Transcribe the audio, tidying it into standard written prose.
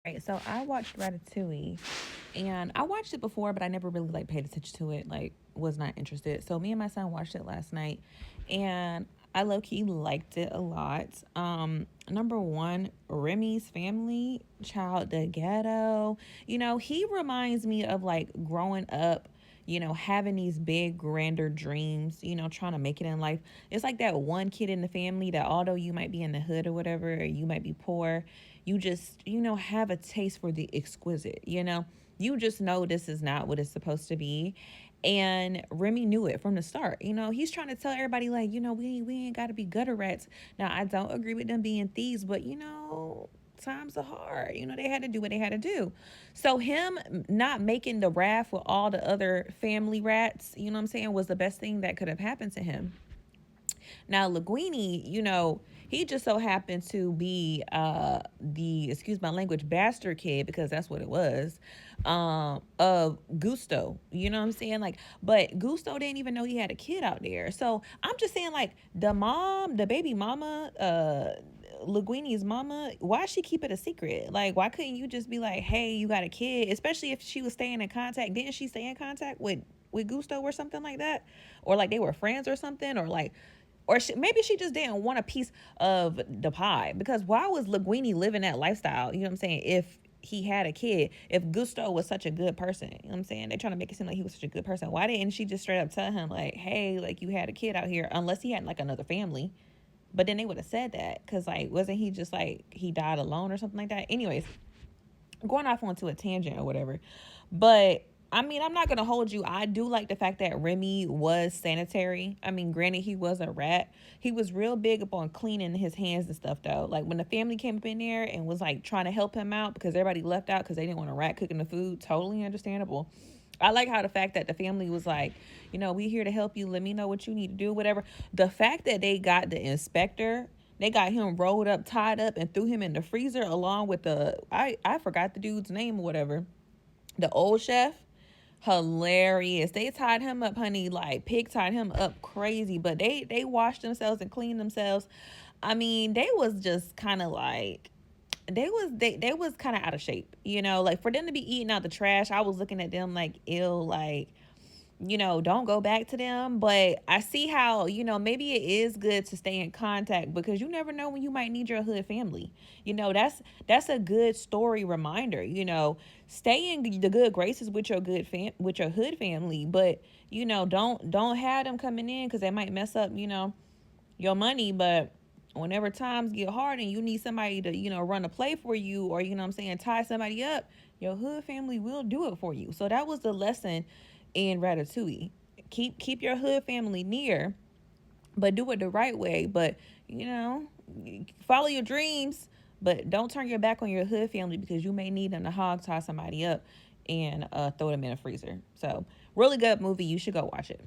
Right, so I watched Ratatouille, and I watched it before, but I never really like paid attention to it. Like, was not interested. So me and my son watched it last night, and I low key liked it a lot. Number one, Remy's family, child, the ghetto. He reminds me of like growing up. Having these big, grander dreams, trying to make it in life. It's like that one kid in the family that, although you might be in the hood or whatever, or you might be poor, you just, have a taste for the exquisite, You just know this is not what it's supposed to be. And Remy knew it from the start. He's trying to tell everybody, like, we ain't got to be gutter rats. Now, I don't agree with them being thieves, but, times are hard. They had to do what they had to do. So him not making the raft with all the other family rats, what I'm saying, was the best thing that could have happened to him. Now, Linguini, he just so happened to be the, excuse my language, bastard kid, because that's what it was, of Gusto. You know what I'm saying? Like, but Gusto didn't even know he had a kid out there. So I'm just saying, like, the baby mama, Linguini's mama, why she keep it a secret? Like, why couldn't you just be like, hey, you got a kid? Especially if she was staying in contact. Didn't she stay in contact with Gusto or something like that? Or like they were friends or something? Or like, maybe she just didn't want a piece of the pie, because why was Linguini living that lifestyle? You know what I'm saying? If he had a kid, if Gusto was such a good person, you know what I'm saying? They're trying to make it seem like he was such a good person. Why didn't she just straight up tell him, like, hey, like, you had a kid out here, unless he had like another family? But then they would have said that, because, like, wasn't he just like he died alone or something like that? Anyways, going off onto a tangent or whatever. But I mean, I'm not gonna hold you. I do like the fact that Remy was sanitary. I mean, granted, he was a rat. He was real big upon cleaning his hands and stuff, though. Like when the family came up in there and was like trying to help him out because everybody left out because they didn't want a rat cooking the food. Totally understandable. I like how the fact that the family was like, we here to help you. Let me know what you need to do, whatever. The fact that they got the inspector, they got him rolled up, tied up, and threw him in the freezer along with I forgot the dude's name or whatever, the old chef. Hilarious. They tied him up, honey, like pig tied him up crazy. But they washed themselves and cleaned themselves. I mean, they was just kind of like they was kind of out of shape, like for them to be eating out the trash. I was looking at them like ill, like, don't go back to them. But I see how, maybe it is good to stay in contact, because you never know when you might need your hood family. That's a good story reminder, stay in the good graces with your with your hood family. But, don't have them coming in, because they might mess up, your money. But whenever times get hard and you need somebody to, run a play for you, or, what I'm saying, tie somebody up, your hood family will do it for you. So that was the lesson in Ratatouille. Keep your hood family near, but do it the right way. But, you know, follow your dreams, but don't turn your back on your hood family, because you may need them to hog tie somebody up and throw them in a freezer. So really good movie. You should go watch it.